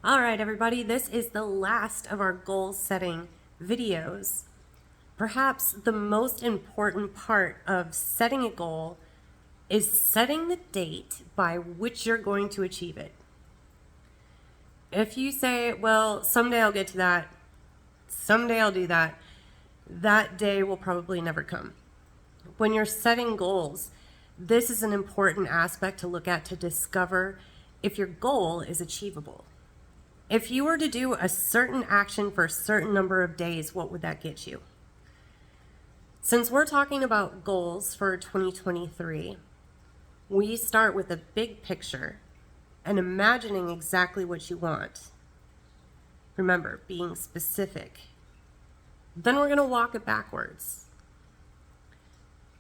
All right, everybody, this is the last of our goal setting videos. Perhaps the most important part of setting a goal is setting the date by which you're going to achieve it. If you say, well, someday I'll get to that, someday I'll do that, that day will probably never come. When you're setting goals, this is an important aspect to look at to discover if your goal is achievable. If you were to do a certain action for a certain number of days, what would that get you? Since we're talking about goals for 2023, we start with a big picture and imagining exactly what you want. Remember, being specific. Then we're going to walk it backwards.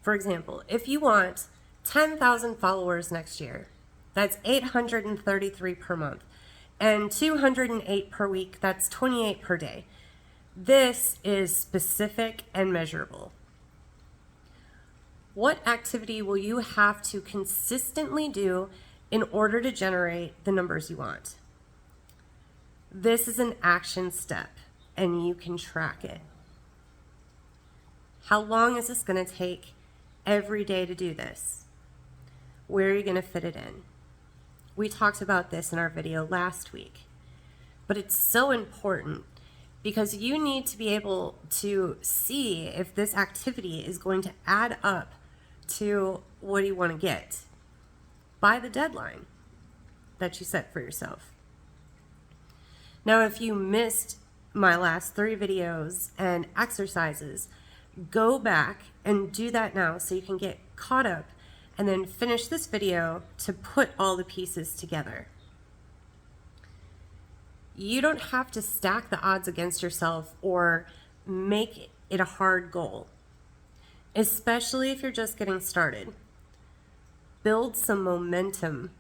For example, if you want 10,000 followers next year, that's 833 per month. And 208 per week, that's 28 per day. This is specific and measurable. What activity will you have to consistently do in order to generate the numbers you want? This is an action step, and you can track it. How long is this going to take every day to do this? Where are you going to fit it in? We talked about this in our video last week, but it's so important because you need to be able to see if this activity is going to add up to what you want to get by the deadline that you set for yourself. Now, if you missed my last 3 videos and exercises, go back and do that now so you can get caught up and then finish this video to put all the pieces together. You don't have to stack the odds against yourself or make it a hard goal, especially if you're just getting started. Build some momentum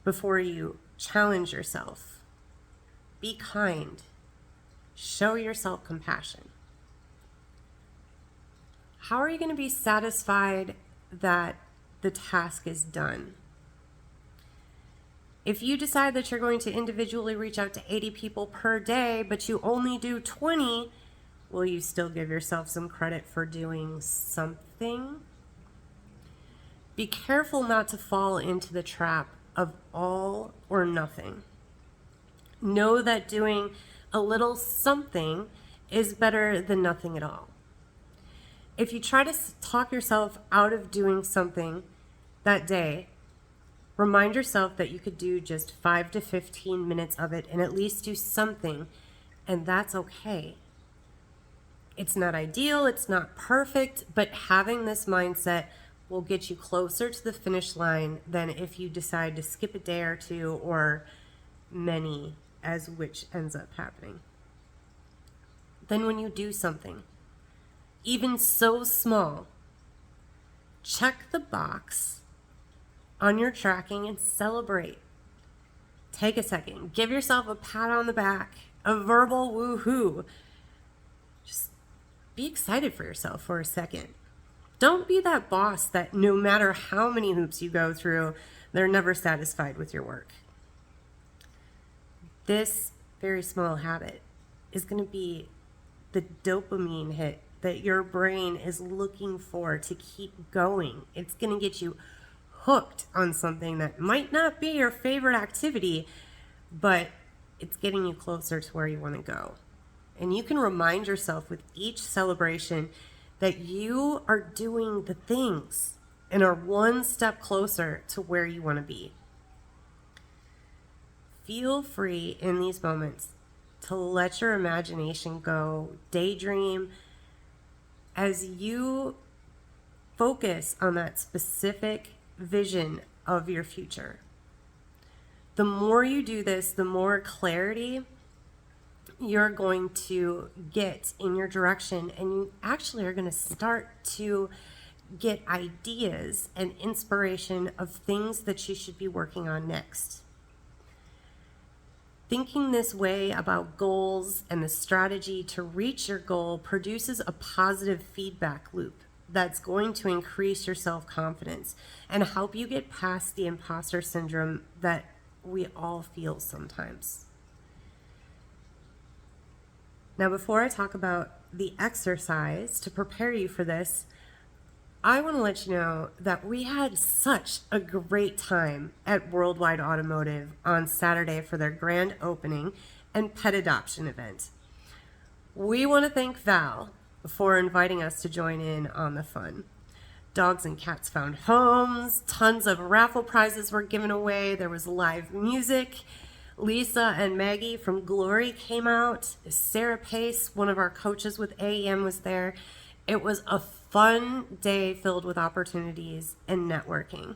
before you challenge yourself. Be kind. Show yourself compassion. How are you going to be satisfied that the task is done? If you decide that you're going to individually reach out to 80 people per day, but you only do 20, will you still give yourself some credit for doing something? Be careful not to fall into the trap of all or nothing. Know that doing a little something is better than nothing at all. If you try to talk yourself out of doing something that day, remind yourself that you could do just 5 to 15 minutes of it and at least do something, and that's okay. It's not ideal, it's not perfect, but having this mindset will get you closer to the finish line than if you decide to skip a day or two or many, as which ends up happening. Then when you do something, even so small, check the box on your tracking and celebrate. Take a second. Give yourself a pat on the back, a verbal woohoo. Just be excited for yourself for a second. Don't be that boss that no matter how many hoops you go through, they're never satisfied with your work. This very small habit is going to be the dopamine hit that your brain is looking for to keep going. It's going to get you hooked on something that might not be your favorite activity, but it's getting you closer to where you want to go. And you can remind yourself with each celebration that you are doing the things and are one step closer to where you want to be. Feel free in these moments to let your imagination go, daydream, as you focus on that specific vision of your future. The more you do this, the more clarity you're going to get in your direction, and you actually are going to start to get ideas and inspiration of things that you should be working on next. Thinking this way about goals and the strategy to reach your goal produces a positive feedback loop that's going to increase your self-confidence and help you get past the imposter syndrome that we all feel sometimes. Now, before I talk about the exercise to prepare you for this, I want to let you know that we had such a great time at Worldwide Automotive on Saturday for their grand opening and pet adoption event. We want to thank Val for inviting us to join in on the fun. Dogs and cats found homes, tons of raffle prizes were given away, there was live music. Lisa and Maggie from Glory came out. Sarah Pace, one of our coaches with AEM, was there. It was a fun day filled with opportunities and networking.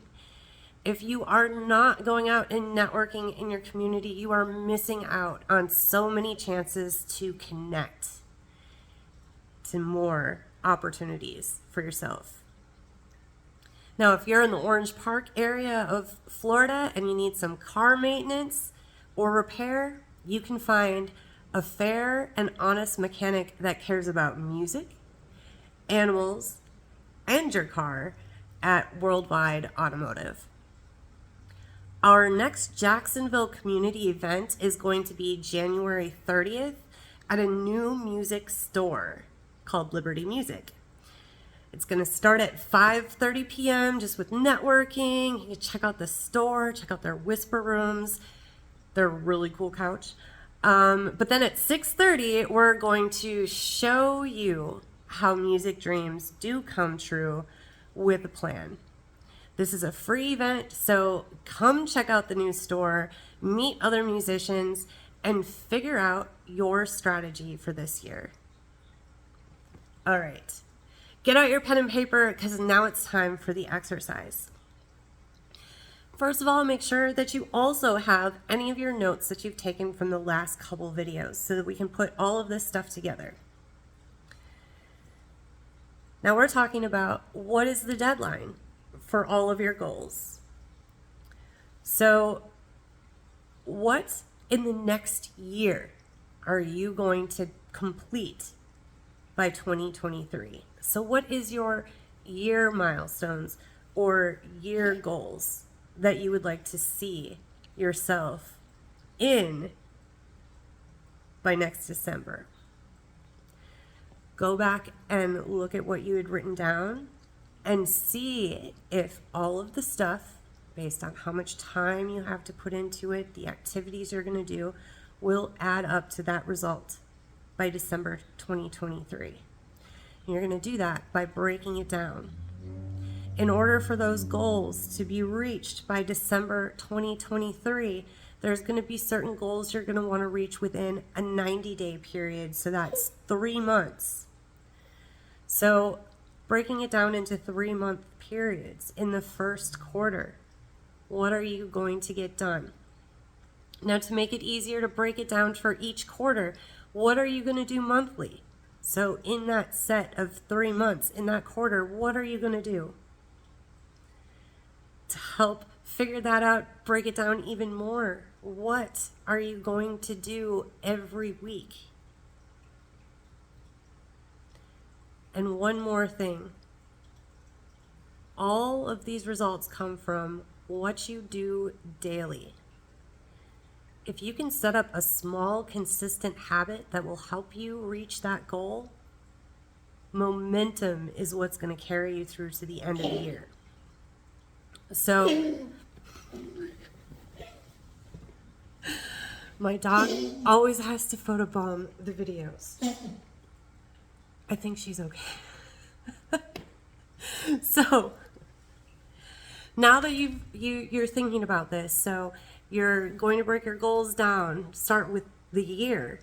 If you are not going out and networking in your community, you are missing out on so many chances to connect to more opportunities for yourself. Now, if you're in the Orange Park area of Florida and you need some car maintenance or repair, you can find a fair and honest mechanic that cares about music, animals, and your car at Worldwide Automotive. Our next Jacksonville community event is going to be January 30th at a new music store called Liberty Music. It's going to start at 5:30 p.m. just with networking. You can check out the store, check out their whisper rooms. They're a really cool couch. But then at 6:30, we're going to show you how music dreams do come true with a plan. This is a free event, so come check out the new store, meet other musicians, and figure out your strategy for this year. All right. Get out your pen and paper because now it's time for the exercise. First of all, make sure that you also have any of your notes that you've taken from the last couple videos so that we can put all of this stuff together. Now we're talking about what is the deadline for all of your goals. So what in the next year are you going to complete by 2023? So what is your year milestones or year goals that you would like to see yourself in by next December? Go back and look at what you had written down and see if all of the stuff, based on how much time you have to put into it, the activities you're going to do, will add up to that result by December 2023. You're going to do that by breaking it down. In order for those goals to be reached by December 2023, there's going to be certain goals you're going to want to reach within a 90-day period. So that's 3 months. So breaking it down into 3-month periods in the first quarter, what are you going to get done? Now, to make it easier to break it down for each quarter, what are you going to do monthly? So in that set of 3 months, in that quarter, what are you going to do? To help figure that out, break it down even more, what are you going to do every week? And one more thing. All of these results come from what you do daily. If you can set up a small, consistent habit that will help you reach that goal, momentum is what's going to carry you through to the end of the year. So, my dog always has to photobomb the videos. I think she's okay. So, now that you're thinking about this, so you're going to break your goals down, start with the year.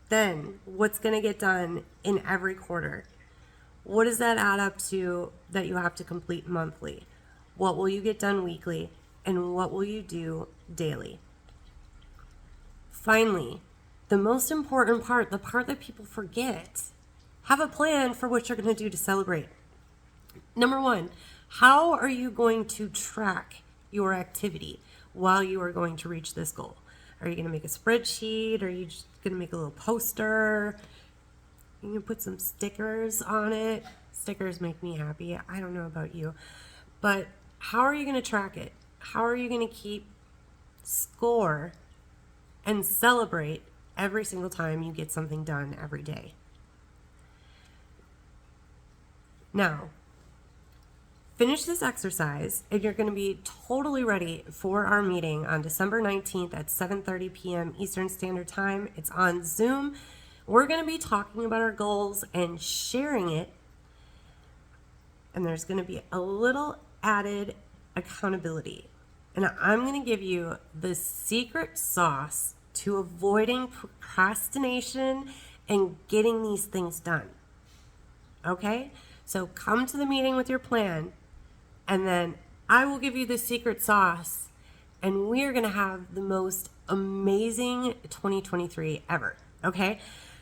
Then, what's going to get done in every quarter? What does that add up to that you have to complete monthly? What will you get done weekly? And what will you do daily? Finally, the most important part, the part that people forget, have a plan for what you're going to do to celebrate. Number 1, how are you going to track your activity while you are going to reach this goal? Are you going to make a spreadsheet? Are you just going to make a little poster? You can put some stickers on it. Stickers make me happy. I don't know about you. But how are you going to track it? How are you going to keep score and celebrate every single time you get something done every day. Now, finish this exercise and you're going to be totally ready for our meeting on December 19th at 7:30 p.m. Eastern Standard Time. It's on Zoom. We're going to be talking about our goals and sharing it. And there's going to be a little added accountability. And I'm going to give you the secret sauce to avoiding procrastination and getting these things done. Okay? So come to the meeting with your plan, and then I will give you the secret sauce, and we're going to have the most amazing 2023 ever. Okay?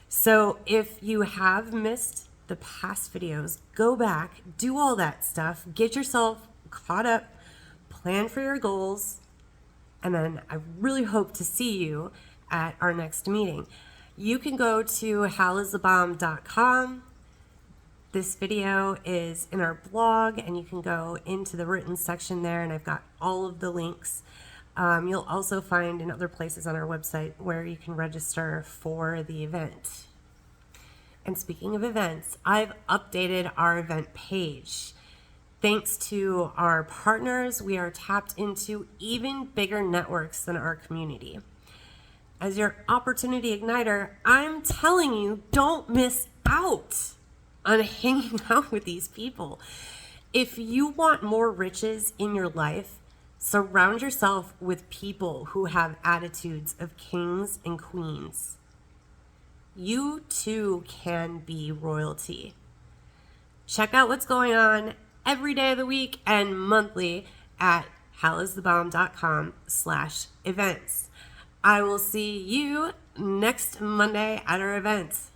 So if you have missed the past videos, go back, do all that stuff, get yourself caught up, plan for your goals, and then I really hope to see you at our next meeting. You can go to halisthebomb.com. This video is in our blog, and you can go into the written section there, and I've got all of the links. You'll also find in other places on our website where you can register for the event. And speaking of events, I've updated our event page. Thanks to our partners, we are tapped into even bigger networks than our community. As your opportunity igniter, I'm telling you, don't miss out on hanging out with these people. If you want more riches in your life, surround yourself with people who have attitudes of kings and queens. You too can be royalty. Check out what's going on every day of the week and monthly at halisthebomb.com/events. I will see you next Monday at our event.